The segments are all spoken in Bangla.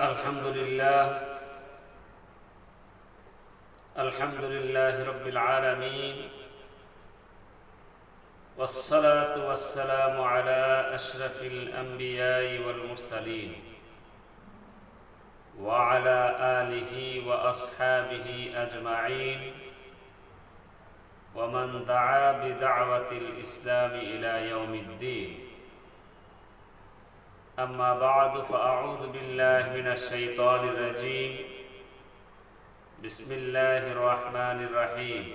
الحمد لله رب العالمين والصلاة والسلام على أشرف الأنبياء والمرسلين وعلى آله وأصحابه أجمعين ومن دعا بدعوة الإسلام إلى يوم الدين. أما بعد فأعوذ بالله من الشيطان الرجيم. بسم الله الرحمن الرحيم.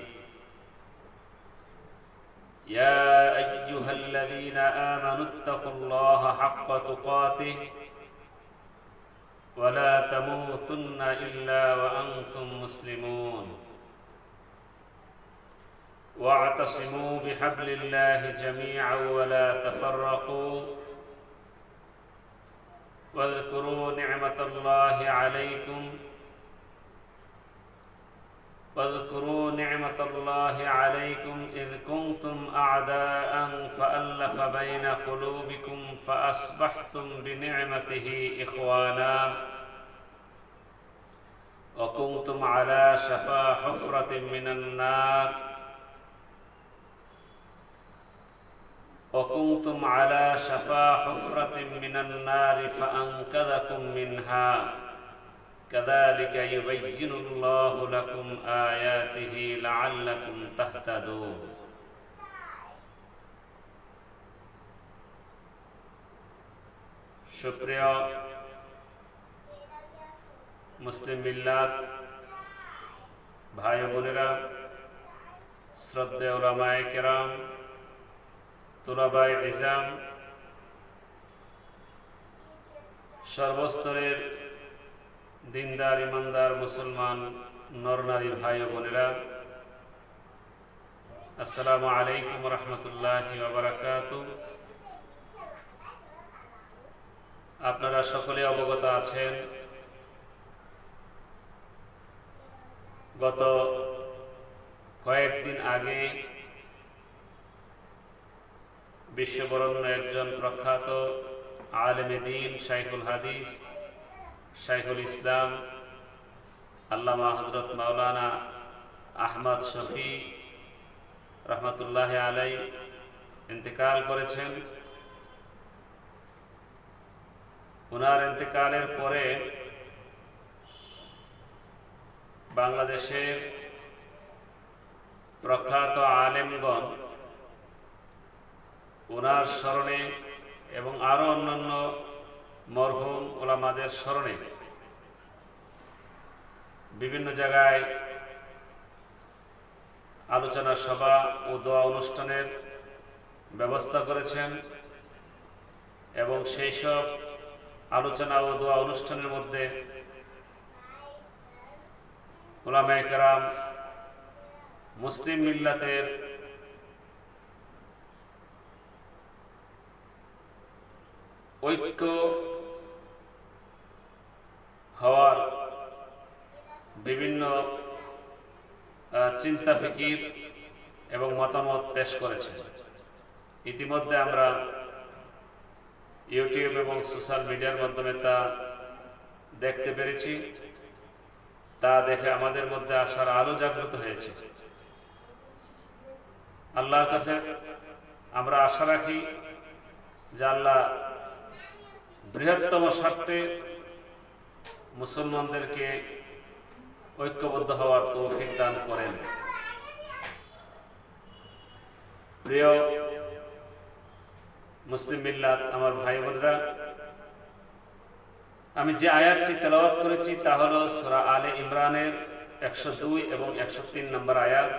يا أيها الذين آمنوا اتقوا الله حق تقاته ولا تموتن إلا وأنتم مسلمون واعتصموا بحبل الله جميعا ولا تفرقوا واذكروا نعمة الله عليكم إذ كنتم أعداء فألف بين قلوبكم فأصبحتم بنعمته إخوانا وكنتم على شفا حفرة من النار فأنقذكم منها كذلك يبين الله لكم آياته لعلكم تهتدون. সুপ্রিয় মুসলিম মিল্লাত ভাই বোনেরা, শ্রদ্ধেয় উলামায়ে কেরাম, তুলাবায়ে ইলম, সর্বস্তরের দিনদার ইমানদার মুসলমান নরনারী ভাই বোনেরা, আসসালামু আলাইকুম রহমতুল্লাহি ওয়া বারাকাতুহু। আপনারা সকলে অবগত আছেন, গত কয়েকদিন আগে বিশ্ববরণ্য একজন প্রখ্যাত আলেমে দ্বীন, শাইখুল হাদিস, শাইখুল ইসলাম আল্লামা হযরত মাওলানা আহমদ শফি রহমতুল্লাহ আলাই ইন্তেকাল করেছেন। ওনার ইন্তেকালের পরে বাংলাদেশের প্রখ্যাত আলেমগণ ওনার স্মরণে এবং আরো অন্যান্য মরহুম ওলামাদের স্মরণে বিভিন্ন জায়গায় আলোচনা সভা ও দোয়া অনুষ্ঠানের ব্যবস্থা করেছেন এবং সেই সব আলোচনা ও দোয়া অনুষ্ঠানের মধ্যে উলামায়ে কেরাম, মুসলিম মিল্লাতের ঐক্য হওয়ার বিভিন্ন চিন্তা ফিকির এবং মতামত পেশ করেছে। ইতিমধ্যে আমরা ইউটিউব এবং সোশ্যাল মিডিয়ার মাধ্যমে তা দেখতে পেরেছি। তা দেখে আমাদের মধ্যে আশার আলো জাগ্রত হয়েছে। আল্লাহর কাছে আমরা আশা রাখি যে আল্লাহ বৃহত্তম স্বার্থে মুসলমানদেরকে ঐক্যবদ্ধ হওয়ার তৌফিক দান করেন। প্রিয় মুসলিম মিল্লাত, আমার ভাই বোনেরা, আমি যে আয়াতটি তেলাওয়াত করেছি তা হলো সূরা আলে ইমরানের 102 এবং 103 নম্বর আয়াত।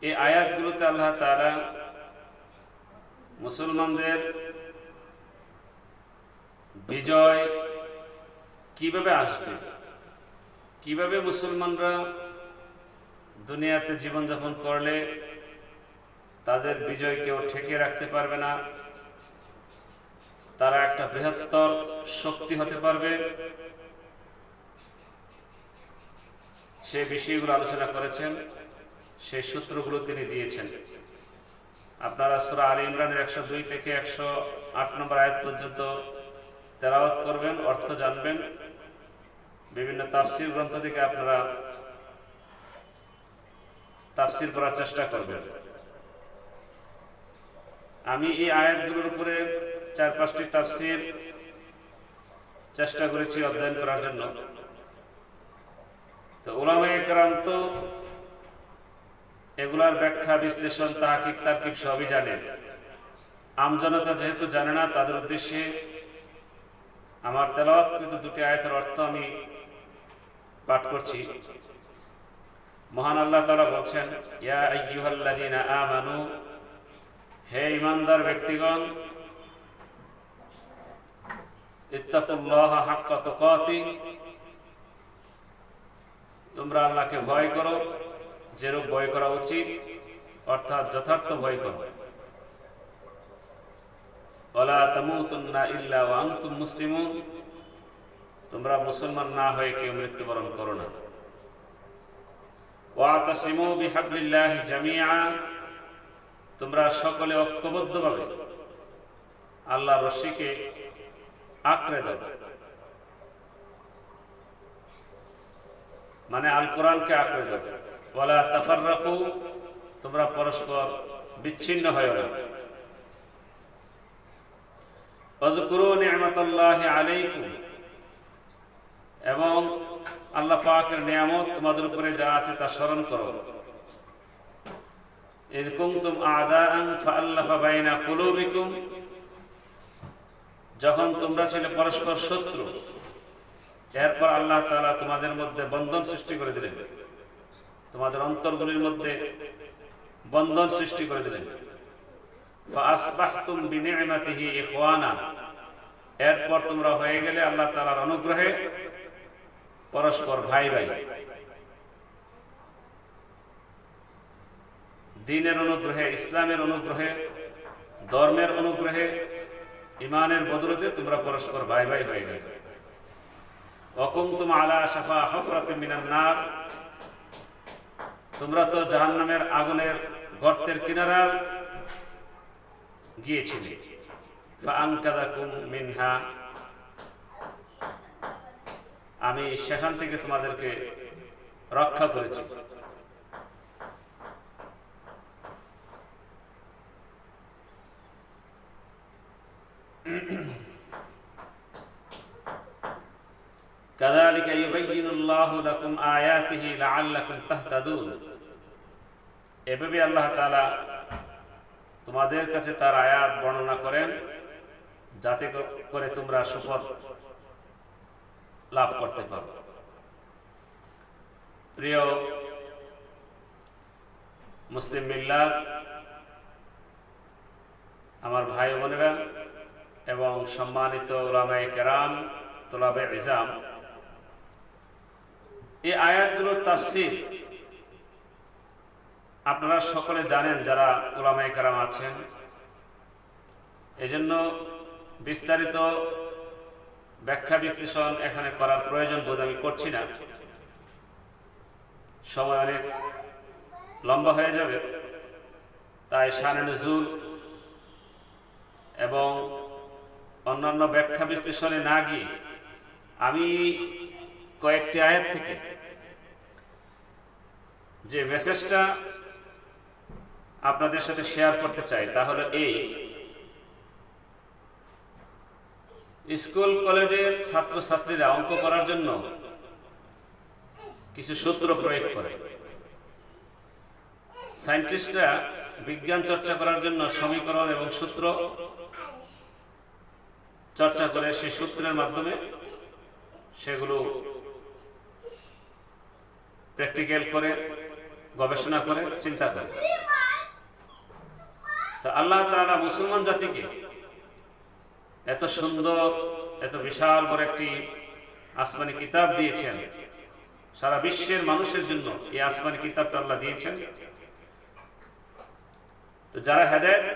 এই আয়াতগুলোতে আল্লাহ তাআলা মুসলমানদের বিজয় কিভাবে আসবে, কিভাবে মুসলমানরা দুনিয়াতে জীবনযাপন করলে তাদের বিজয় কেউ ঠেকিয়ে রাখতে পারবে না, তারা একটা বৃহত্তর শক্তি হতে পারবে, সেই বিষয়গুলো আলোচনা করেছেন, সেই সূত্রগুলো তিনি দিয়েছেন। আপনারা সূরা আলে ইমরানের 102 থেকে 108 নম্বর আয়াত পর্যন্ত তেলাওয়াত করবেন, অর্থ জানবেন। বিভিন্ন তাফসীর গ্রন্থ থেকে আপনারা তাফসীর করার চেষ্টা করবেন। আমি এই আয়াতগুলোর উপরে 4-5টি তাফসীর চেষ্টা করেছি অধ্যয়ন করার জন্য। তো উলামায়ে কেরাম তো এগুলার ব্যাখ্যা, বিশ্লেষণ, তাহকিক, তারকিব সবই জানে। আমজনতা যেহেতু জানে না, তাদের উদ্দেশ্যে আমার তেলাওয়াতকৃত 2টি আয়াতের অর্থ আমি পাঠ করছি। মহান আল্লাহ তাআলা বলছেন, ইয়া আইয়ুহাল্লাযীনা আমানু, হে ঈমানদার ব্যক্তিগণ, ইত্তাকুল্লাহা হাক্কা তুকাতিহ, তোমরা আল্লাহকে ভয় করো যেরূপ ভয় করা উচিত, অর্থাৎ যথার্থ ভয় করো। ওয়ালা তামুতুন্না ইল্লা ওয়া আনতুম মুসলিমুন, তোমরা মুসলমান না হয়ে কেউ মৃত্যুবরণ করো না। ওয়াতাসিমু বিহাবলিল্লাহি জামিআ, তোমরা সকলে ঐক্যবদ্ধভাবে আল্লাহর রশিকে আঁকড়ে ধরো, মানে আল কোরআনকে আঁকড়ে ধরো। ওয়ালা তাফাররাকু, তোমরা পরস্পর বিচ্ছিন্ন হয়ো না। ওয়াযকুরু নি'মাতাল্লাহি আলাইকুম, এবং আল্লাহ পাকের নিয়ামত তোমাদের উপরে যা আছে তা স্মরণ করো। ইয কুনতুম আ'দাআন ফাআল্লাফা বাইনা কুলুবিকুম, যখন তোমরা ছিলে পরস্পর শত্রু, এরপর আল্লাহ তাআলা তোমাদের মধ্যে বন্ধন সৃষ্টি করে দিলেন, তোমাদের অন্তরগুলির মধ্যে বন্ধন সৃষ্টি করে দিলেন। ফাআসবাহতুম বিনি'মাতিহি ইখওয়ানা, এরপর তোমরা হয়ে গেলে আল্লাহ তাআলার অনুগ্রহে পরস্পর ভাই ভাই। দ্বীনের অনুগ্রহে, ইসলামের অনুগ্রহে, ধর্মের অনুগ্রহে, ঈমানের বদৌলতে তোমরা পরস্পর ভাই ভাই হয়ে গেলে। ওয়া কুনতুম আলা শাফা হুফরাতিন মিনান নার, তোমরা তো জাহান্নামের আগুনের গর্তের কিনারা গিয়েছিলে। ফাআনকাযাকুম মিনহা, আমি সেখান থেকে তোমাদেরকে রক্ষা করেছি। কাযালিকা ইউবাইয়িনুল্লাহু লাকুম আয়াতিহি লাআল্লাকুম তাহতাদুন, এভাবে আল্লাহ তাআলা তোমাদের কাছে তার আয়াত বর্ণনা করেন যাতে করে তোমরা সুপথ লাভ করতে পারো। প্রিয় মুসলিম মিল্লাত, আমার ভাই বোনেরা এবং সম্মানিত উলামায়ে কেরাম, তুলাবে ইলম, এই আয়াতগুলোর তাফসীর আপনারা সকলে জানেন যারা উলামায়ে কেরাম আছেন। এজন্য বিস্তারিত ব্যাখ্যা বিশ্লেষণ এখানে করার প্রয়োজন বোধ আমি করছি না, সময় অনেক লম্বা হয়ে যাবে। তাই শানে নুজুল এবং অন্যান্য ব্যাখ্যা বিশ্লেষণে না গিয়ে আমি কয়েকটি আয়াত থেকে যে মেসেজটা আপনাদের সাথে শেয়ার করতে চাই তা হলো এই: স্কুল কলেজের ছাত্রছাত্রীরা অঙ্ক করার জন্য কিছু সূত্র প্রয়োগ করে, সায়েন্টিস্টরা বিজ্ঞান চর্চা করার জন্য সমীকরণ এবং সূত্র চর্চা করে, সেই সূত্রের মাধ্যমে সেগুলো প্র্যাকটিক্যাল করে, গবেষণা করে, চিন্তা করে। তা আল্লাহ তাআলা মুসলমান জাতিকে এত সুন্দর, এত বিশাল বড় একটি আসমানি কিতাব দিয়েছেন, সারা বিশ্বের মানুষের জন্য এই আসমানি কিতাবটা আল্লাহ দিয়েছেন। তো যারা হেদায়েত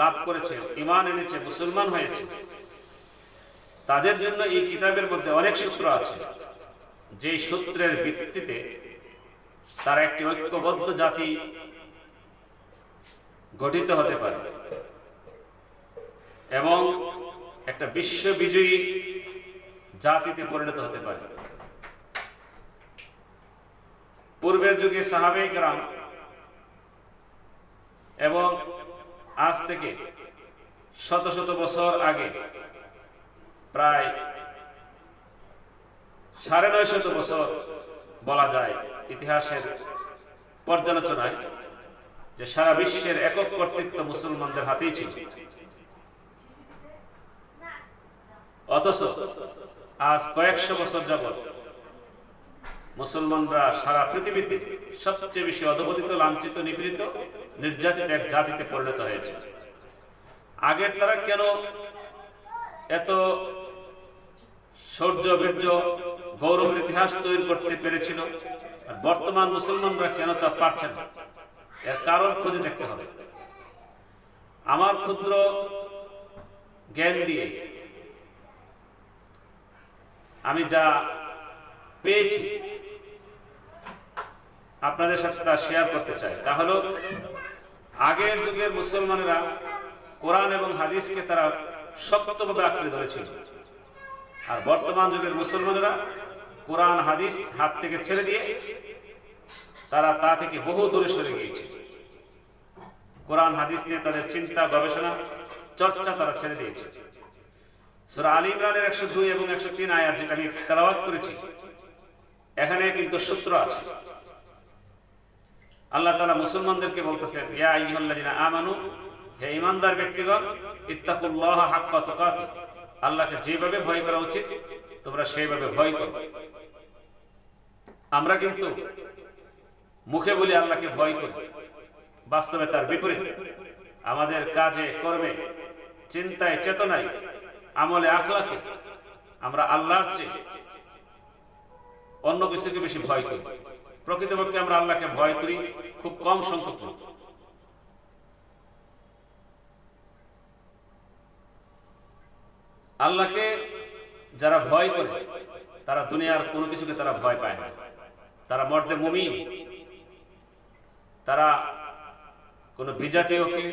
লাভ করেছে, ঈমান এনেছে, মুসলমান হয়েছে, তাদের জন্য এই কিতাবের মধ্যে অনেক সূত্র আছে, যেই সূত্রের ভিত্তিতে তারা একটি ঐক্যবদ্ধ জাতি গঠিত হতে পারে এবং একটা বিশ্ববিজয়ী জাতিতে পরিণত হতে পারে। পূর্বের যুগে সাহাবায়ে কেরাম এবং আজ থেকে শত শত বছর আগে প্রায় 950 বছর বলা যায় ইতিহাসের পর্যালোচনায় যে সারা বিশ্বের একক কর্তৃত্ব মুসলমানদের হাতেই ছিল। অথচ আজ কয়েকশো বছর যাবৎ মুসলমানরা সারা পৃথিবীতে সবচেয়ে বেশি অধপতিত, লাঞ্ছিত, নিপীড়িত, নির্যাতিত এক জাতিতে পরিণত হয়েছে। আগের তারা কেন এত শৌর্য, বীর্য, গৌরবের ইতিহাস তৈরি করতে পেরেছিল, আর বর্তমান মুসলমানরা কেন তা পারছেন না? এর কারণ খুঁজে দেখতে হবে। আমার ক্ষুদ্র জ্ঞান দিয়ে আমি যা পেয়েছি আপনাদের সাথে তা শেয়ার করতে চাই। তা হলো, আগের যুগের মুসলমানেরা কোরআন এবং হাদিসকে তারা শক্তভাবে আঁকড়ে ধরেছিল, আর বর্তমান যুগের মুসলমানেরা কোরআন হাদিস হাত থেকে ছেড়ে দিয়ে তারা তা থেকে বহু দূরে সরে গিয়েছে। কোরআন হাদিস নিয়ে তাদের চিন্তা, গবেষণা, চর্চা তারা ছেড়ে দিয়েছে। সূরা আলী ইমরানের 102 এবং 103 আয়াত যেটা আমি তেলাওয়াত করেছি, এখানে কিন্তু সূত্র আছে। আল্লাহ তাআলা মুসলমানদেরকে বলতেছেন, ইয়া আইয়ুহাল্লাযিনা আমানু, হে ঈমানদার ব্যক্তিগণ, ইত্তাকুল্লাহা হাক্কা তুকাতিহ, আল্লাহকে যেভাবে ভয় করা উচিত তোমরা সেইভাবে ভয় করো। আমরা কিন্তু মুখে বলি আল্লাহকে ভয় করি, বাস্তবে তার বিপরীত। আমাদের কাজে, কর্মে, চিন্তায়, চেতনায়, আমলে, আখলাকে আমরা আল্লাহর চেয়ে অন্য কিছুকে বেশি ভয় করি। প্রকৃতপক্ষে আমরা আল্লাহকে ভয় করি খুব কম সংখ্যক লোক। আল্লাহকে যারা ভয় করে তারা দুনিয়ার কোনো কিছুকে তারা ভয় পায় না। তারা মর্দে মুমিন, তারা কোনো বিজাতীয়কে,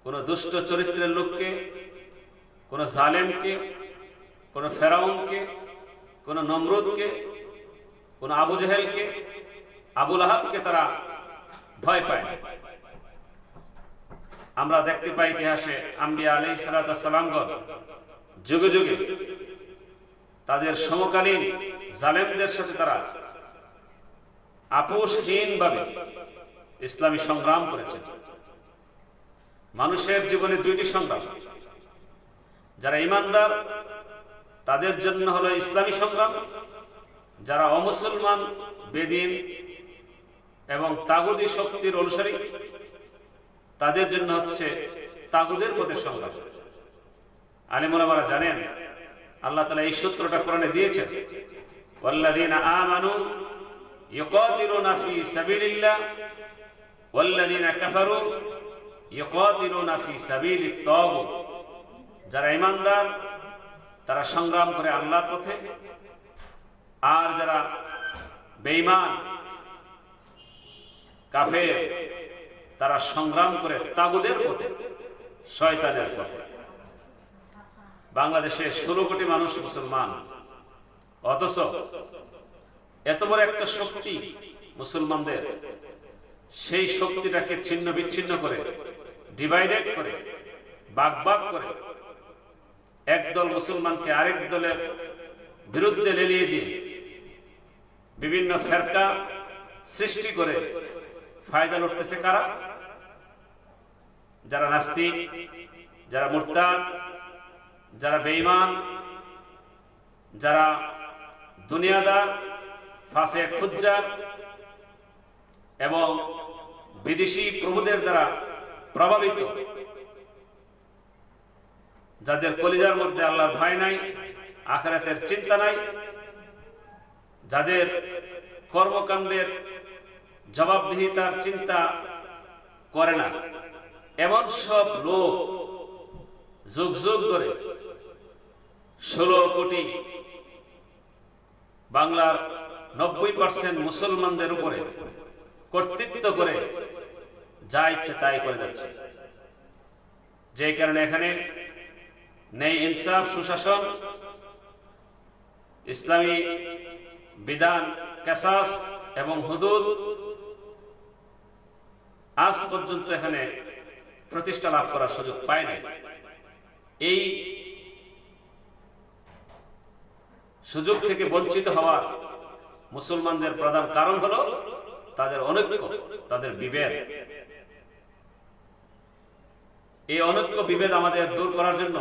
কোনো দুষ্ট চরিত্রের লোককে, কোনো জালেমকে, কোনো ফেরাউনকে, কোনো নমরুদকে, কোনো আবু জেহেলকে, আবু লাহাবকে তারা ভয় পায় না। আমরা দেখতে পাই ইতিহাসে আম্বিয়া আলাইহিস সালামগণ যুগে যুগে তাদের সমকালীন জালেমদের সাথে তারা আপোষহীনভাবে ইসলামী সংগ্রাম করেছেন। মানুষের জীবনে দুইটি সংগ্রাম, যারা ঈমানদার তাদের জন্য হলো ইসলামী সংগ্রাম, যারা অমুসলমান, বেদিন এবং তাগুদি শক্তির অনুসারী তাদের জন্য হচ্ছে তাগুদের পথে সংগ্রাম। আলেম ওলামারা জানেন, আল্লাহ তাআলা এই সূত্রটা কোরআনে দিয়েছেন, ওয়াল্লাযীনা আমানু ইউকাতিলুনা ফি সাবিলিল্লাহ ওয়াল্লাযীনা কাফারু ইউকাতিলুনা ফি সাবিলিত তাগুত। যারা ঈমানদার তারা সংগ্রাম করে আল্লাহর পথে, আর যারা বেঈমান, কাফের, তারা সংগ্রাম করে তাগুদের পথে, শয়তানের পথে। বাংলাদেশে 16 কোটি মানুষ মুসলমান, অথচ এত বড় একটা শক্তি মুসলমানদের, সেই শক্তিটাকে ছিন্ন বিচ্ছিন্ন করে, ডিভাইডেড করে, ভাগ ভাগ করে, একদল মুসলমানকে আরেক দলের বিরুদ্ধে লেলিয়ে দিয়ে বিভিন্ন ফেরকা সৃষ্টি করে ফায়দা লুটতেছে কারা? যারা নাস্তিক, যারা মুরতাদ, যারা বেঈমান, যারা দুনিয়াদার, ফাসেক, ফুজ্জার এবং বিদেশি প্রভুদের দ্বারা প্রভাবিত, যাদের কলিজার মধ্যে আল্লাহর ভয় নাই, আখিরাতের চিন্তা নাই, যাদের কর্মকাণ্ডের জবাবদিহিতার চিন্তা করে না, এমন সব লোক যুগ যুগ ধরে 16 কোটি বাংলার 90% মুসলমানদের উপরে কর্তৃত্ব করে যা ইচ্ছে তাই করে যাচ্ছে। যে কারণে এখানে নেই ইনসাফ, সুশাসন, ইসলামী বিধান, কিসাস এবং হুদুদ আজ পর্যন্ত এখানে প্রতিষ্ঠা লাভ করার সুযোগ পায় নাই। এই সুযোগ থেকে বঞ্চিত হওয়ার মুসলমানদের প্রধান কারণ হলো তাদের অনৈক্য, তাদের বিভেদ। এই অনৈক্য বিভেদ আমাদের দূর করার জন্য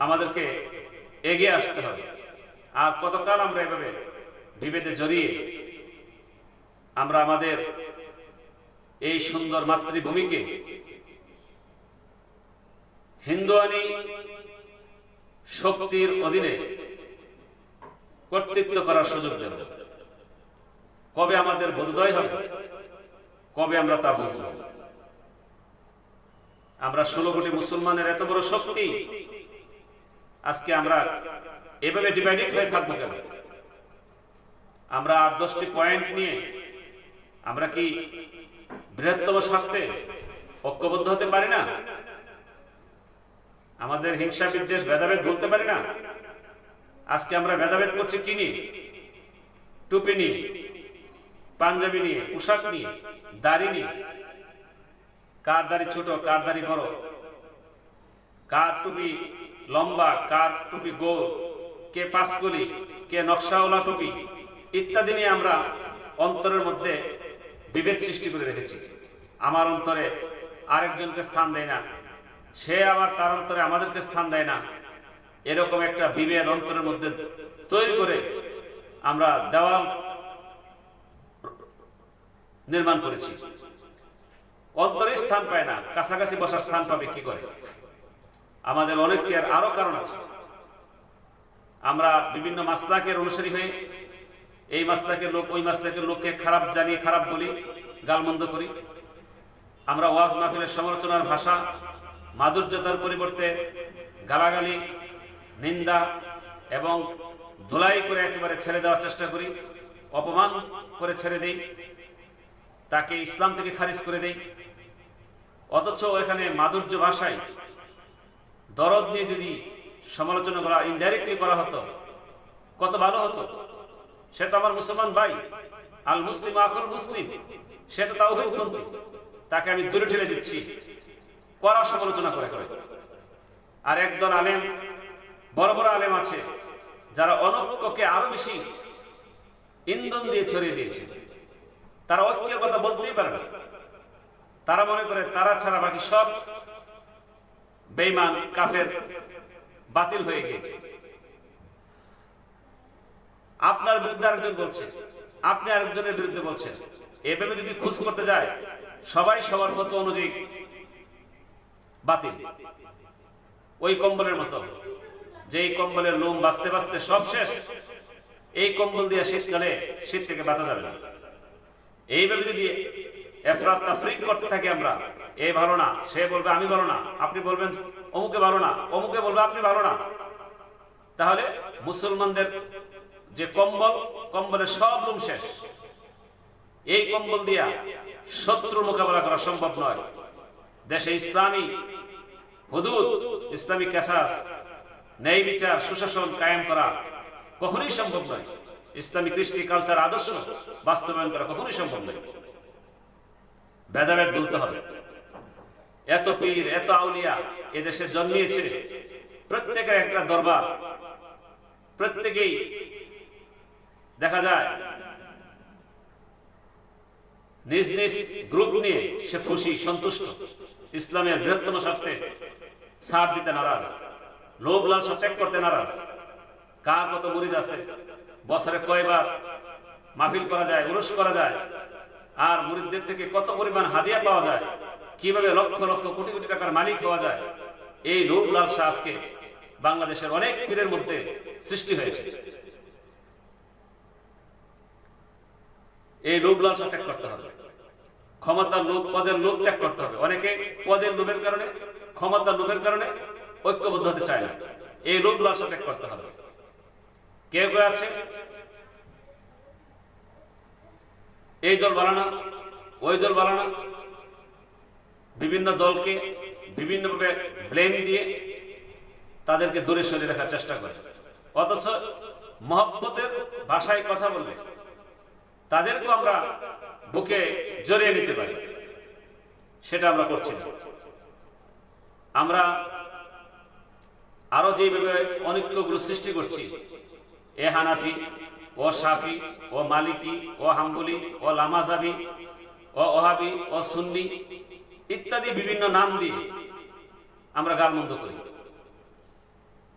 আমাদেরকে এগিয়ে আসতে হবে। আর কতকাল আমরা এভাবে বিভেদে জড়িয়ে আমরা আমাদের এই সুন্দর মাতৃভূমিকে হিন্দুয়ানি শক্তির অধীনে কর্তৃত্ব করার সুযোগ দেব? কবে আমাদের বোধোদয় হবে? কবে আমরা তা বুঝব? আমরা 16 কোটি মুসলমানের এত বড় শক্তি, আজকে আমরা এভাবে ডিভাইডেড হয়ে থাকবো কেন? আমরা 8-10টি পয়েন্ট নিয়ে আমরা কি বৃহত্তম স্বার্থে ঐক্যবদ্ধ হতে পারি না? আমাদের হিংসা, বিদ্বেষ, ভেদাভেদ বলতে পারি না? আজকে আমরা ভেদাভেদ করছি কি নিয়ে? টুপি নিয়ে, পাঞ্জাবি নিয়ে, পোশাক নিয়ে, দাড়ি নিয়ে। কার দাড়ি ছোট, কার দাড়ি বড়, কার টুপি লম্বা, কার টুপি গোল, কে পাঁচকলি, কে নকশাওয়ালা টুপি ইত্যাদি নিয়ে আমরা অন্তরের মধ্যে বিভেদ সৃষ্টি করে রেখেছি। আমার অন্তরে আরেকজনকে স্থান দেয় না, সে আবার তার অন্তরে আমাদেরকে স্থান দেয় না। এরকম একটা বিভেদ অন্তরের মধ্যে তৈরি করে আমরা দেওয়াল নির্মাণ করেছি। অন্তরে স্থান পায় না, কাছাকাছি বসার স্থান পাবে কি করে? আমাদের অনেকের আরো কারণ আছে। আমরা বিভিন্ন মাসলাকের অনুসারী হয়ে এই মাসলাকের লোক ওই মাসলাকের লোককে খারাপ জানিয়ে খারাপ বলি, গালমন্দ করি। আমরা ওয়াজ মাহফিলের সমালোচনার ভাষা, মাধুর্যতার পরিবর্তে গালাগালি, নিন্দা এবং ধুলাই করে একেবারে ছেড়ে দেওয়ার চেষ্টা করি, অপমান করে ছেড়ে দেই, তাকে ইসলাম থেকে খারিজ করে দেই। অথচ এখানে মাধুর্য ভাষায় দরদ নিয়ে যদি সমালোচনা করা, ইনডাইরেক্টলি করা হতো, কত ভালো হতো। সে তো আমার মুসলমান ভাই, আল মুসলিম আখুল মুসলিম, সে তো তাওহীদপন্থী, তাকে আমি দূরে ঠেলে দিচ্ছি কড়া সমালোচনা করে করে। আর একদল আলেম, বড় বড় আলেম আছে যারা অনৈক্যকে আরো বেশি ইন্ধন দিয়ে ছড়িয়ে দিয়েছে। তারা ঐক্যের কথা বলতেই পারে না। তারা মনে করে তারা ছাড়া বাকি সব বেঈমান, কাফের, বাতিল হয়ে গিয়েছে। আপনার বিরুদ্ধে আরেকজন বলছে, আপনি আরেকজনের বিরুদ্ধে বলছেন। এভাবে যদি খোঁজ করতে যায়, সবাই সবার ফতোয়া অনুযায়ী বাতিল। ওই কম্বলের মতো, যেই কম্বলের লোম বাঁচতে বাঁচতে সব শেষ, এই কম্বল দিয়ে শীতকালে শীত থেকে বাঁচা যাবে না। এইভাবে যদি এফরাত তাফরিক করতে থাকি আমরা, এ ভালো না, সে বলবে আমি ভালো না, আপনি বলবেন অমুকে ভালো না, অমুকে বলবে আপনি ভালো না, তাহলে মুসলমানদের যে কম্বল, কম্বলের সব লোম শেষ। এই কম্বল দিয়া শত্রুর মোকাবেলা করা সম্ভব নয়। দেশে ইসলামী হুদুদ, ইসলামী কিসাস, ন্যায় বিচার, সুশাসন কায়েম করা কখনোই সম্ভব নয়। ইসলামী কৃষ্টি কালচার আদর্শ বাস্তবায়ন করা কখনোই সম্ভব নয়। ভেদাভেদ বলতে হবে। এত পীর, এত আউলিয়া এদেশে জন্মিয়েছে, প্রত্যেকের একটা দরবার, প্রত্যেকেই দেখা যায় নিজ নিজ গ্রুপ নিয়ে সে খুশি, সন্তুষ্ট। ইসলামের বৃহত্তম স্বার্থে ছাড় দিতে নারাজ, লোভ লালসা ত্যাগ করতে নারাজ। কার কত মুরিদ আছে, বছরে কয়বার মাহফিল করা যায়, উরুস করা যায়, আর মুরিদদের থেকে কত পরিমাণ হাদিয়া পাওয়া যায়, কিভাবে লক্ষ লক্ষ কোটি কোটি টাকার মালিক হওয়া যায়। এই লোভ লালসা আজকে বাংলাদেশের অনেক পীরের মধ্যে সৃষ্টি হয়েছে। এই লোভ লালসা ত্যাগ করতে হবে। ক্ষমতার লোভ, পদের লোভ ত্যাগ করতে হবে। অনেকে পদের লোভের কারণে, ক্ষমতার লোভের কারণে ঐক্যবদ্ধ হতে চায় না। এই লোভ লালসা ত্যাগ করতে হবে। কেউ কেউ আছে এই দল বানানো, ওই দল বানানো, বিভিন্ন দলকে বিভিন্নভাবে ব্লেম দিয়ে তাদেরকে দূরে সরিয়ে রাখার চেষ্টা করে, অথচ মহব্বতের ভাষায় কথা বললে তাদেরকেও আমরা বুকে জড়িয়ে নিতে পারি, সেটা আমরা করছি না। আমরা আরো যেভাবে অনৈক্যগুলো সৃষ্টি করছি, এ হানাফি, ও শাফি, ও মালিকি, ও হাম্বলি, ও লামাজাবি, ও ওহাবি, ও সুন্নি ইত্যাদি বিভিন্ন নাম দিয়ে আমরা গালমন্দ করি।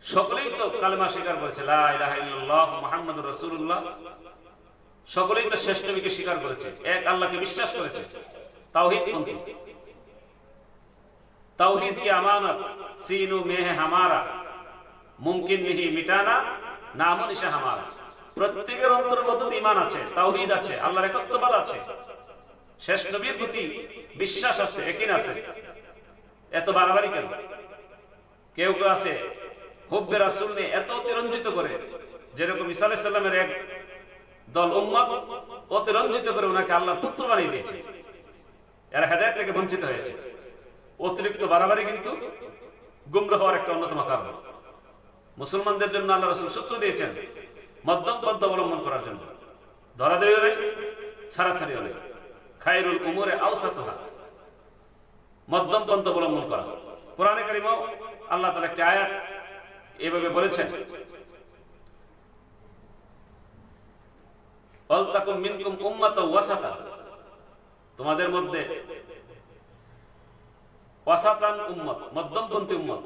সকলেই তো কালেমা স্বীকার করেছে, লা ইলাহা ইল্লাল্লাহ মুহাম্মাদুর রাসূলুল্লাহ। সকলেই তো শ্রেষ্ঠ নবীকে স্বীকার করেছে, এক আল্লাহকে বিশ্বাস করেছে। তাওহীদ পন্থী, তাওহীদ কি আমানত, সিনু মেহ হামারা, মুমকিন নেহি মিটানা, নামো নিশা হামারা। প্রত্যেকের অন্তরের মধ্যে ঈমান আছে, তাওহীদ আছে, আল্লাহর একত্ববাদ আছে, শেষ নবীর প্রতি বিশ্বাস আছে, ইয়াকিন আছে। এত বাড়াবাড়ি কেন? কেউ কেউ আছে হুব্বে রাসূল নিয়ে এত অতিরঞ্জিত করে, যেরকম ঈসা আলাইহিস সালামের এক দল উম্মত অতিরঞ্জিত করে ওনাকে আল্লাহর পুত্র বানিয়ে দিয়েছে। এরা হেদায়েত থেকে বঞ্চিত হয়েছে। অতিরিক্ত বাড়াবাড়ি কিন্তু গুমরাহ হওয়ার একটা অন্যতম কারণ। মুসলমানদের জন্য আল্লাহ রাসূল সূত্র দিয়েছেন মধ্যম পন্থা অবলম্বন করার জন্য। ধরাধরি নেই, ছাড়াছাড়ি নেই, খায়রুল উমুরে আওসাতুহা, মধ্যম পন্থা অবলম্বন করা। কোরআনে কারিমেও আল্লাহ তাআলা একটা আয়াত এভাবে বলেছেন, ওয়ালতাকুম মিনকুম উম্মাতুন ওয়াসাতা, তোমাদের মধ্যে ওয়াসাতান উম্মত, মধ্যমপন্থী উম্মত,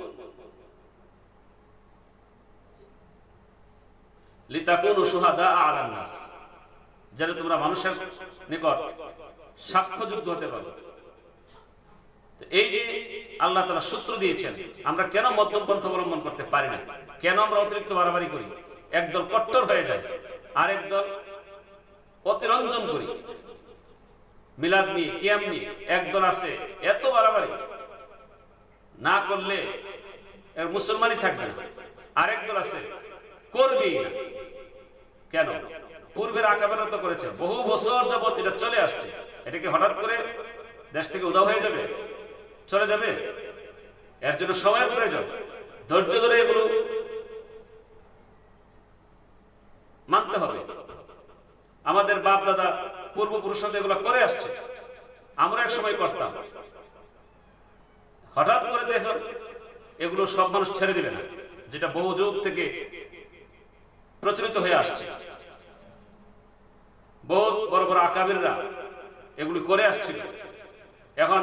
লিতাকুনু শুহাদা আলান নাস, যেন তোমরা মানুষের নিকট সাক্ষ্যযোগ্য হতে পারো। এই যে আল্লাহ তাআলা সূত্র দিয়েছেন, আমরা কেন মধ্যম পন্থা অবলম্বন করতে পারি না? কেন আমরা অতিরিক্ত বাড়াবাড়ি করি? একদল কট্টর হয়ে যায়, আরেক দল অতিরঞ্জন করি। মিলাদ নিয়ে, কিয়াম নিয়ে একদল আছে এত বাড়াবাড়ি না করলে এর মুসলমানই থাকবে না, আরেক দল আছে করবেই না। কেন? পূর্বের আকাবেরা তো করেছে, বহু বছর যাবত এটা চলে আসছে। এটাকে হঠাৎ করে দেশ থেকে উধাও হয়ে যাবে, চলে যাবে? এর জন্য সময়ের প্রয়োজন, ধৈর্য ধরে এগুলো মানতে হবে। আমাদের বাপ দাদা পূর্বপুরুষরা এগুলো করে আসছে, আমরা এক সময় করতাম। হঠাৎ করে দেখো এগুলো সব মানুষ ছেড়ে দিবে না, যেটা বহু যুগ থেকে প্রচলিত হয়ে আসছে। বহুত বড় বড় আকাবিররা এগুলি করে আসছিল। এখন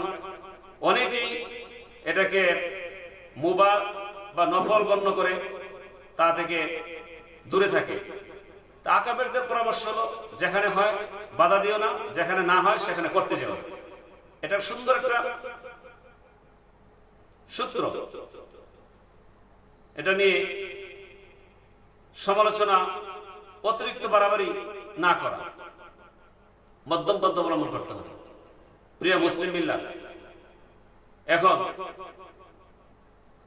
অনেকেই এটাকে মুবাহ বা নফল গণ্য করে তা থেকে দূরে থাকে। তা আকাবিরদের পরামর্শ হলো, যেখানে হয় বাধা দিও না, যেখানে না হয় সেখানে করতে যাও। এটার সুন্দর একটা সূত্র। এটা নিয়ে সমালোচনা, অতিরিক্ত বাড়াবাড়ি না করা, মধ্যম পন্থা অবলম্বন করতে হবে। প্রিয় মুসলিম মিল্লাত, এখন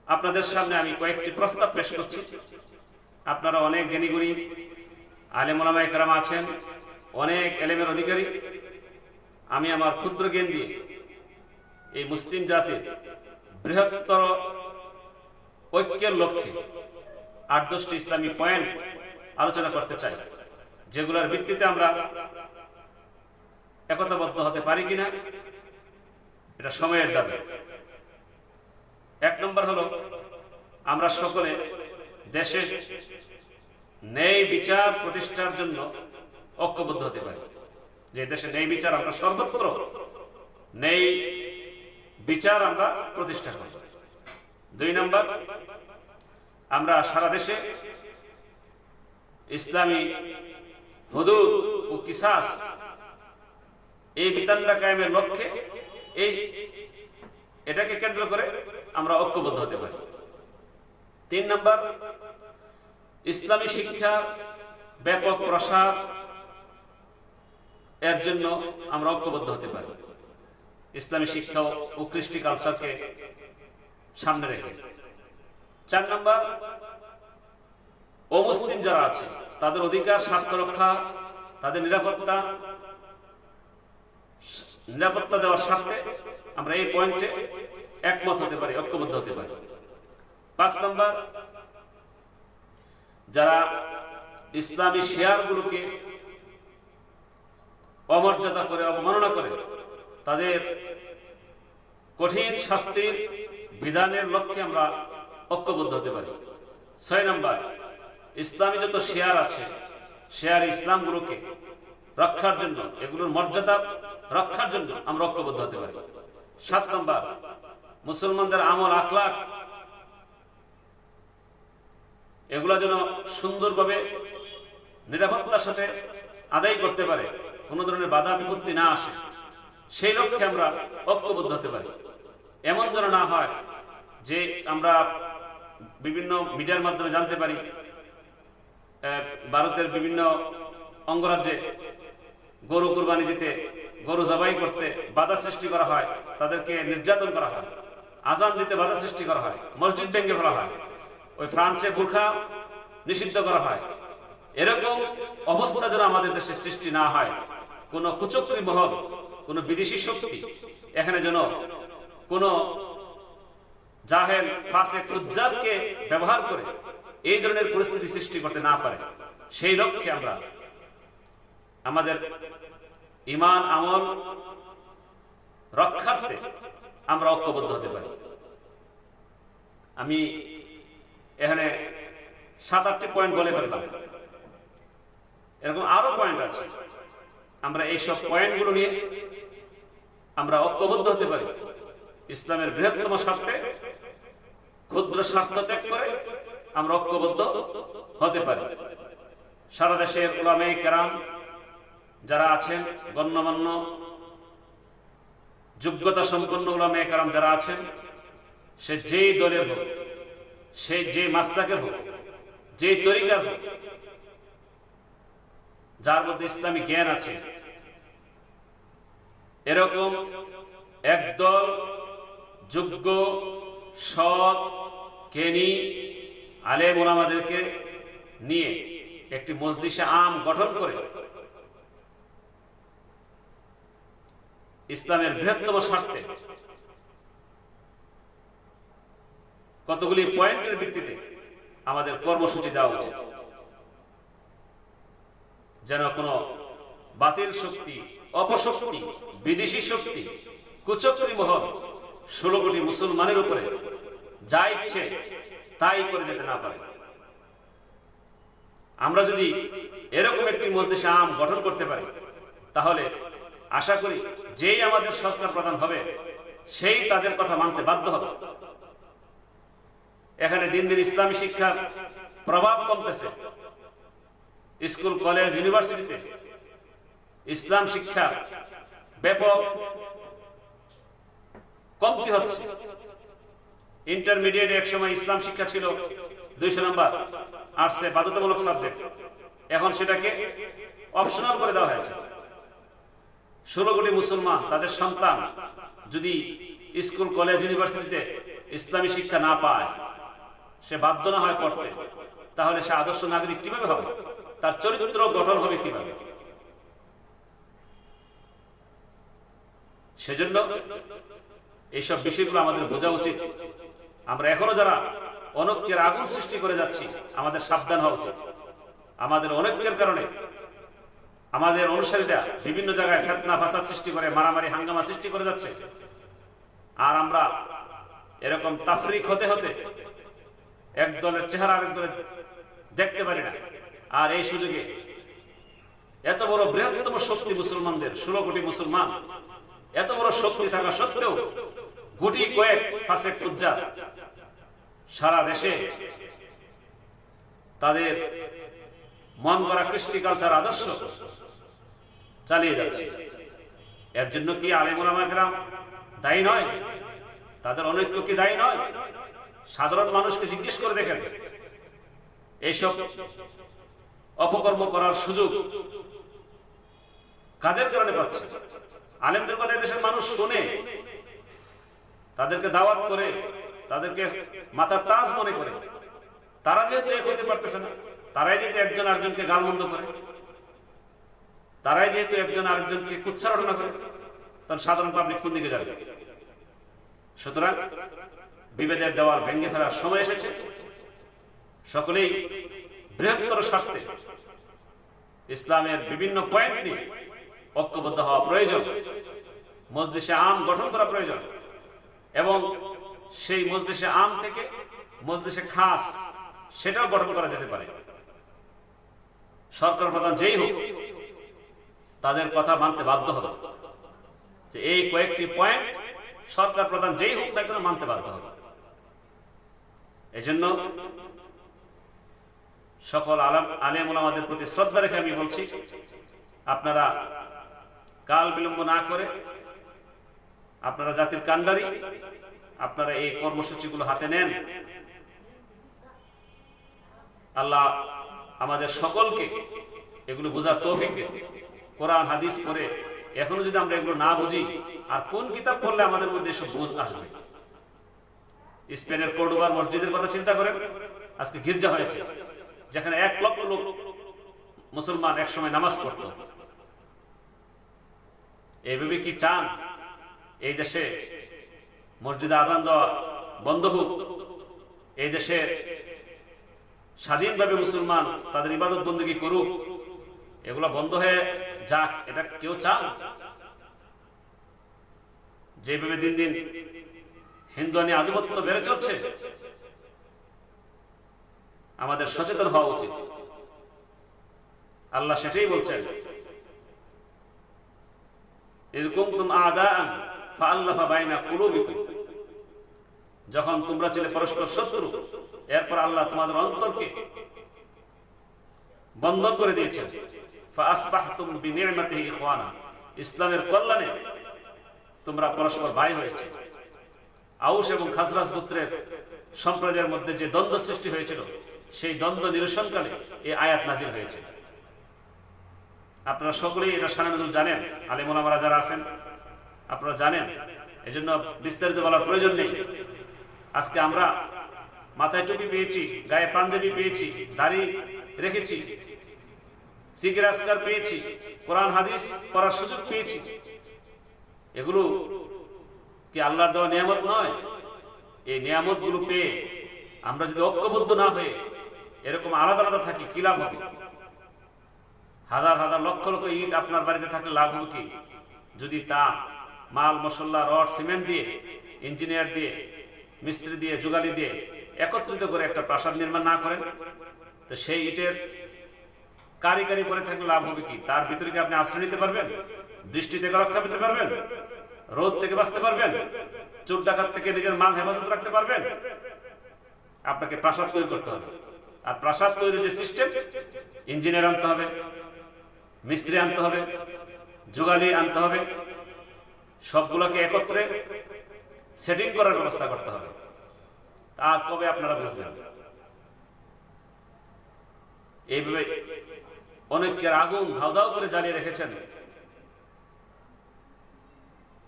আপনাদের সামনে আমি কয়েকটি প্রস্তাব পেশ করছি। আপনারা অনেক জ্ঞানীগুণী আলেম ওলামায়ে কেরাম আছেন, অনেক এলেমের অধিকারী। আমি আমার ক্ষুদ্র জ্ঞান দিয়ে এই মুসলিম জাতির বৃহত্তর ঐক্যের লক্ষ্যে 8-10টি ইসলামী পয়েন্ট আলোচনা করতে চাই, যেগুলোর ভিত্তিতে আমরা একতাবদ্ধ হতে পারি কিনা এটা সময়ের দাবি। 1 নম্বর হলো, আমরা সকলে দেশে ন্যায় বিচার প্রতিষ্ঠার জন্য ঐক্যবদ্ধ হতে পারি। যে দেশে ন্যায় বিচার, আমরা সর্বত্র ন্যায় বিচার আমরা প্রতিষ্ঠা করি। 2 নম্বর, আমরা সারা দেশে ইসলামী হুদুদ ও কিসাস এই বিধানটা কায়েমের লক্ষ্যে এটাকে কেন্দ্র করে আমরা ঐক্যবদ্ধ হতে পারি। 3 নম্বর, ইসলামী শিক্ষা ব্যাপক প্রসার এর জন্য আমরা ঐক্যবদ্ধ হতে পারি, ইসলামী শিক্ষা ও কৃষ্টি কালচারকে সামনে রেখে। 4 নম্বর, অমুসলিম যারা আছে তাদের অধিকার, স্বার্থ রক্ষা, তাদের নিরাপত্তা দেওয়ার স্বার্থে আমরা এই পয়েন্টে একমত হতে পারি, ঐক্যবদ্ধ হতে পারি। 5 নম্বর, যারা ইসলামী শেয়ারগুলোকে অমর্যাদা করে, অবমাননা করে, তাদের কঠিন শাস্তির বিধানের লক্ষ্যে আমরা ঐক্যবদ্ধ হতে পারি। 6 নম্বর, ইসলামী যত শেয়ার আছে, শেয়ার ইসলামগুলোকে রক্ষার জন্য, এগুলোর মর্যাদা রক্ষার জন্য আমরা ঐক্যবদ্ধ হতে পারি। 7 নম্বর, মুসলমানদের আমল আখলাক এগুলা যেন সুন্দরভাবে নিরাপত্তার সাথে আদায় করতে পারে, কোনো ধরনের বাধা বিপত্তি না আসে, সেই লক্ষ্যে আমরা ঐক্যবদ্ধ হতে পারি। এমন যেন না হয় যে আমরা বিভিন্ন মিডিয়ার মাধ্যমে জানতে পারি ভারতের বিভিন্ন অঙ্গরাজ্যে গরু কুরবানি দিতে, গরু জবাই করতে বাধা সৃষ্টি করা হয়, তাদেরকে নির্যাতন করা হয়, আজান দিতে বাধা সৃষ্টি করা হয়, মসজিদ ভেঙে ফেলা হয়, ওই ফ্রান্সে বুরখা নিষিদ্ধ করা হয়। এরকম অবস্থা যেন আমাদের দেশে সৃষ্টি না হয়, কোনো কুচক্রী মহল, কোনো বিদেশি শক্তি এখানে যেন কোনো জাহেল ফাসেক ফুজ্জারকে ব্যবহার করে এই ধরনের পরিস্থিতি সৃষ্টি করতে না পারে, সেই লক্ষ্যে আমরা আমাদের ঈমান আমল রক্ষার্থে আমরা ঐক্যবদ্ধ হতে পারি। আমি এখানে 7-8টি পয়েন্ট বলে ফেললাম, এরকম আরো পয়েন্ট আছে। আমরা এইসব পয়েন্টগুলো নিয়ে আমরা ঐক্যবদ্ধ হতে পারি। ইসলামের বৃহত্তম স্বার্থে ক্ষুদ্র স্বার্থ ত্যাগ করে আমরা ঐক্যবদ্ধ হতে পারি। সারা দেশের উলামায়ে কেরাম যারা আছেন, গণ্যমান্য যোগ্যতা সম্পন্ন উলামায়ে কেরাম যারা আছেন, সে যেই দলের হোক, সে যে মাসলাকের হোক, যে তরিকার হোক, যার মধ্যে ইসলামী জ্ঞান আছে, এরকম একদল যোগ্য সৎ জ্ঞানী আলেম ওলামাদেরকে নিয়ে একটি মজলিসে আম গঠন করে ইসলামের বৃহত্তম স্বার্থে কতগুলি পয়েন্টের ভিত্তিতে আমাদের কর্মসূচি দেওয়া উচিত, যেন কোনো বাতিল শক্তি, অপশক্তি, বিদেশি শক্তি, কুচক্রী মহল 16 কোটি মুসলমানের উপরে যা ইচ্ছে তাই করে যেতে না পারে। আমরা যদি এরকম একটি মজলিসে আম গঠন করতে পারি, তাহলে আশা করি যেই আমাদের সরকার প্রধান হবে সেই তাদের কথা মানতে বাধ্য হবে। এখানে দিন দিন ইসলামী শিক্ষার প্রভাব কমতেছে, স্কুল কলেজ ইউনিভার্সিটিতে ইসলাম শিক্ষা ব্যাপক কমতি হচ্ছে। ইন্টারমিডিয়েট এক সময় ইসলাম শিক্ষা ছিল 200 নম্বর, আর্টসে বাধ্যতামূলক সাবজেক্ট, এখন সেটাকে অপশনাল করে দেওয়া হয়েছে। 16 কোটি মুসলমান তাদের সন্তান যদি স্কুল কলেজ ইউনিভার্সিটিতে ইসলামী শিক্ষা না পায়, সে বাধ্য না হয় পড়তে, তাহলে সে আদর্শ নাগরিক কিভাবে হবে? তার চরিত্র গঠন হবে কিভাবে? সেজন্য এইসব বিষয়গুলো আমাদের বোঝা উচিত। আমরা এখনো যারা অনৈক্যের আগুন সৃষ্টি করে যাচ্ছি, আমাদের সাবধান হওয়া উচিত। আমাদের অনৈক্যের কারণে আমাদের অনুসারীরা বিভিন্ন জায়গায় ফিতনা ফাসাদ সৃষ্টি করে, মারামারি হাঙ্গামা সৃষ্টি করে যাচ্ছে, আর আমরা এরকম তাফরিক হতে হতে এক দলের চেহারা আরেক দলের দেখতে পারি না। আর এই সুযোগে এত বড় বৃহত্তম শক্তি মুসলমানদের, 16 কোটি মুসলমান, এত বড় শক্তি থাকা সত্ত্বেও গুটি কয়েক ফাসেক ফুজ্জার সারা দেশে তাদের মন করা কৃষ্টি কালচার আদর্শ চালিয়ে যাচ্ছে। এর জন্য কি আলেম ওলামা কেরাম দায়ী নয়? তাদের অনৈক্য কি দায়ী নয়? সাধারণ মানুষকে জিজ্ঞেস করে দেখেন, এইসব অপকর্ম করার সুযোগ কাদের কারণে পাচ্ছে? আলেমদের কথা দেশের মানুষ শুনে, তাদেরকে দাওয়াত করে, তাদেরকে মাথার তাজ মনে করে। তারা যেহেতু এক হতে পারতেছে না, তারাই যেহেতু একজন আরেকজনকে গালমন্দ করে, তারাই যেহেতু একজন আরেকজনকে কুচ্ছারণা করে, তখন সাধারণ পাবলিক কোন দিকে যাবে? সুতরাং বিভেদের দেওয়াল ভেঙে ফেলার সময় এসেছে। সকলেই বৃহত্তর স্বার্থে ইসলামের বিভিন্ন পয়েন্ট নিয়ে ঐক্যবদ্ধ হওয়া প্রয়োজন, মজলিসে আম গঠন করা প্রয়োজন, এবং সেই মজলিসে আম থেকে মজলিসে খাস সেটাও গঠন করা যেতে পারে। সরকার প্রধান যেই হোক তাদের কথা মানতে বাধ্য হবে, যে এই কয়েকটি পয়েন্ট সরকার প্রধান যেই হোক না কেন মানতে বাধ্য হবে। এজন্য সকল আলেম ওলামাদের প্রতি শ্রদ্ধা রেখে আমি বলছি, আপনারা কাল বিলম্ব না করে, আপনারা জাতির কান্ডারি, আপনারা এই কর্মসূচিগুলো হাতে নেন। আল্লাহ আমাদের সকলকে এগুলো বোঝার তৌফিক দেন। কোরআন হাদিস পড়ে এখনো যদি আমরা এগুলো না বুঝি, আর কোন কিতাব পড়লে আমাদের মধ্যে এসব বুঝ আসবে? স্পেনের কর্ডোবার মসজিদের কথা চিন্তা করেন। আজকে গির্জা হয়েছে যেখানে 1 লক্ষ লোক মুসলমান একসময় নামাজ পড়ত। এইভাবে কি চান এই দেশে মসজিদে আযান দেওয়া বন্ধ হোক? এই দেশে স্বাধীনভাবে মুসলমান তাদের ইবাদত বন্দেগী করুক, এগুলো বন্ধ হয়ে যাক, এটা কেউ চান? যেভাবে দিন দিন হিন্দুয়ানি আধিপত্য বেড়ে চলছে, আমাদের সচেতন হওয়া উচিত। আল্লাহ সেটাই বলছেন, ইয কুনতুম আ'দাআন ফাআল্লাফা বাইনা কুলুবিকুম, যখন তোমরা ছিলে পরস্পর শত্রু, এরপর আল্লাহ তোমাদের অন্তরকে বন্ধন করে দিয়েছেন। ফাআসবাহতুম বিনি'মাতিহি ইখওয়ানা, ইসলামের কল্যাণে তোমরা পরস্পর ভাই হয়েছে। আউস এবং খাজরাজ গোত্রের সম্প্রদায়ের মধ্যে যে দ্বন্দ্ব সৃষ্টি হয়েছিল, সেই দ্বন্দ্ব নিরসনকালে এই আয়াত নাজিল হয়েছে। আপনারা সকলেই এটা শানে নজুল জানেন, আলেম ওলামারা যারা আছেন আপনারা জানেন, এজন্য বিস্তারিত বলার প্রয়োজন নেই। আজকে আমরা মাথায় টুপি পেয়েছি, গায়ে পাঞ্জাবি পেয়েছি, দাড়ি রেখেছি, সিগার আসকার পেয়েছি, কোরআন হাদিস পড়ার সুযোগ পেয়েছি। এগুলো কি আল্লাহর দেওয়া নিয়ামত নয়? এই নিয়ামত গুলো পেয়ে আমরা যদি ঐক্যবদ্ধ না হয়ে এরকম আলাদা আলাদা থাকি, কি লাভ হবে? হাজার হাজার লক্ষ লক্ষ ইট আপনার বাড়িতে থাকলে লাভ হবে কি? যদি তা মাল মশলা, রড, সিমেন্ট দিয়ে, ইঞ্জিনিয়ার দিয়ে, মিস্ত্রি দিয়ে, যুগালি দিয়ে একত্রিত করে একটা প্রাসাদ নির্মাণ না করেন, তো সেই ইটের কারি পরে থাকলে লাভ হবে কি? তার ভিতরে কি আপনি আশ্রয় নিতে পারবেন? বৃষ্টি থেকে রক্ষা পেতে পারবেন? রোদ থেকে বাঁচতে পারবেন? চোর ডাকাত থেকে নিজের মাল হেফাজত রাখতে পারবেন? আপনাকে প্রাসাদ তৈরি করতে হবে। আর প্রাসাদ তৈরির যে সিস্টেম, ইঞ্জিনিয়ার আনতে হবে, মিস্ত্রি আনতে হবে, যুগালি আনতে হবে, সবগুলোকে একত্রে সেটিং করার ব্যবস্থা করতে হবে। আর কবে আপনারা বুঝবেন? এইভাবে অনেকের আগুন ধাউ ধাউ করে জ্বালিয়ে রেখেছেন,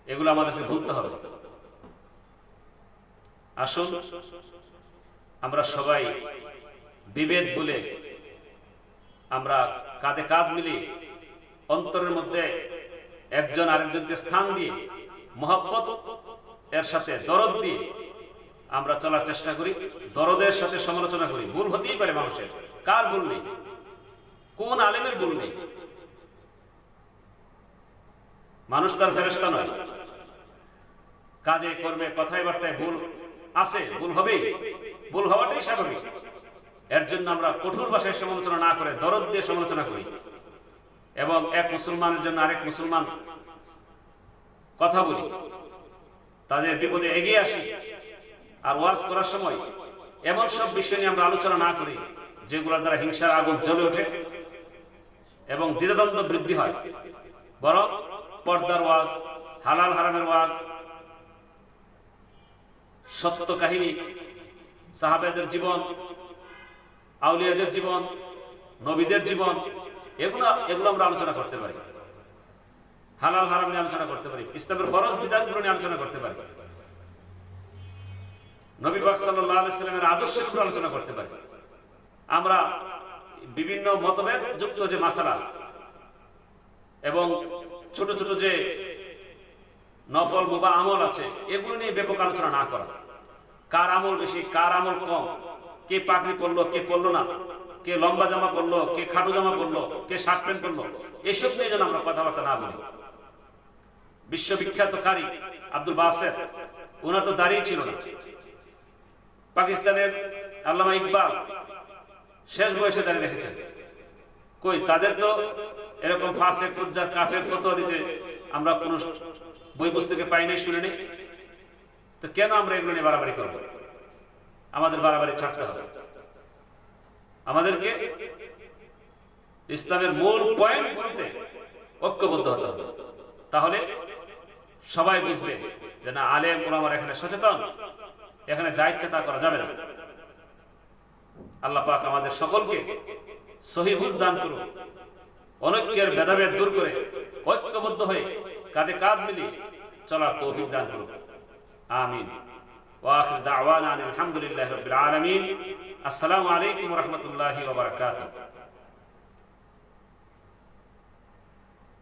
এগুলো আমাদেরকে ভুলতে হবে। আসুন আমরা সবাই বিভেদ বলে আমরা কাঁধে কাঁধ মিলিয়ে অন্তরের মধ্যে একজন আরেকজনকে স্থান দিয়ে মহব্বত এর সাথে দরদ দিয়ে আমরা চলার চেষ্টা করি। দরদের সাথে সমালোচনা করি। ভুল হতেই পারে মানুষের, কার ভুল নেই? কোন আলেমের ভুল নেই? মানুষ তার ফেরেশতা নয়। কাজে কর্মে কথায় বার্তায় ভুল আছে, ভুল হবেই, ভুল হওয়াটাই স্বাভাবিক। এর জন্য আমরা কঠোর ভাষায় সমালোচনা না করে দরদ দিয়ে সমালোচনা করি, এবং এক মুসলমানের জন্য আরেক মুসলমান কথা বলি, তাদের বিপদে এগিয়ে আসি। আর ওয়াজ করার সময় এমন সব বিষয় নিয়ে আমরা আলোচনা না করি যেগুলোর দ্বারা হিংসার আগুন জ্বলে ওঠে এবং দ্বিধাদ্বন্দ্ব বৃদ্ধি হয়। বরং পর্দার ওয়াজ, হালাল হারামের ওয়াজ, সত্য কাহিনী, সাহাবাদের জীবন, আউলিয়াদের জীবন, নবীদের জীবন, এগুলো আমরা আলোচনা করতে পারি। হালাল হারাম নিয়ে আলোচনা করতে পারি, ইসলামের ফরজ বিধানগুলো নিয়ে আলোচনা করতে পারি, নবী পাক সাল্লাল্লাহু আলাইহি সাল্লামের আদর্শের উপর আলোচনা করতে পারি। আমরা বিভিন্ন মতভেদ যুক্ত যে মাসালা এবং ছোট ছোট যে নফল মুবাহ আমল আছে, এগুলো নিয়ে ব্যাপক আলোচনা না করা। কার আমল বেশি, কার আমল কম, কে পাগড়ি পরলো কে পরলো না, কে লম্বা জামা পরলো কে খাটো জামা পরলো, কে শার্ট প্যান্ট পরলো, এসব নিয়ে যেন আমরা কথাবার্তা না বলি। বিশ্ববিখ্যাত কারি আব্দুল বাসেত, ওনার তো দাঁড়িয়ে ছিল না। পাকিস্তানের আল্লামা ইকবাল শেষ বয়সে দাঁড়িয়ে রেখেছেন। কই, তাদের তো এরকম ফাসেক ফুজ্জার কাফের ফতোয়া দিতে আমরা কোন বই পুস্তকে পাই নাই, শুনে নেই। তো কেন আমরা এগুলো নিয়ে বাড়াবাড়ি করব? আমাদের বাড়াবাড়ি ছাড়তে হবে। আমাদেরকে ইসলামের মূল পয়েন্টগুলিতে ঐক্যবদ্ধ হতে হবে। তাহলে সবাই বুঝবে যে না, আলেম ওলামারা এখানে সচেতন, এখানে যা ইচ্ছে তা করা যাবে না। আল্লাহ পাক আমাদের সকলকে সহি বুঝ দান করুন, অনৈক্যের ভেদাভেদ দূর করে ঐক্যবদ্ধ হয়ে কাঁধে কাঁধ মিলিয়ে চলার তৌফিক দান করুন। আমিন। ওয়া আখির দাওয়ানা আলহামদুলিল্লাহি রাব্বিল আলামিন। আসসালামু আলাইকুম ওয়া রাহমাতুল্লাহি ওয়া বারাকাতুহু।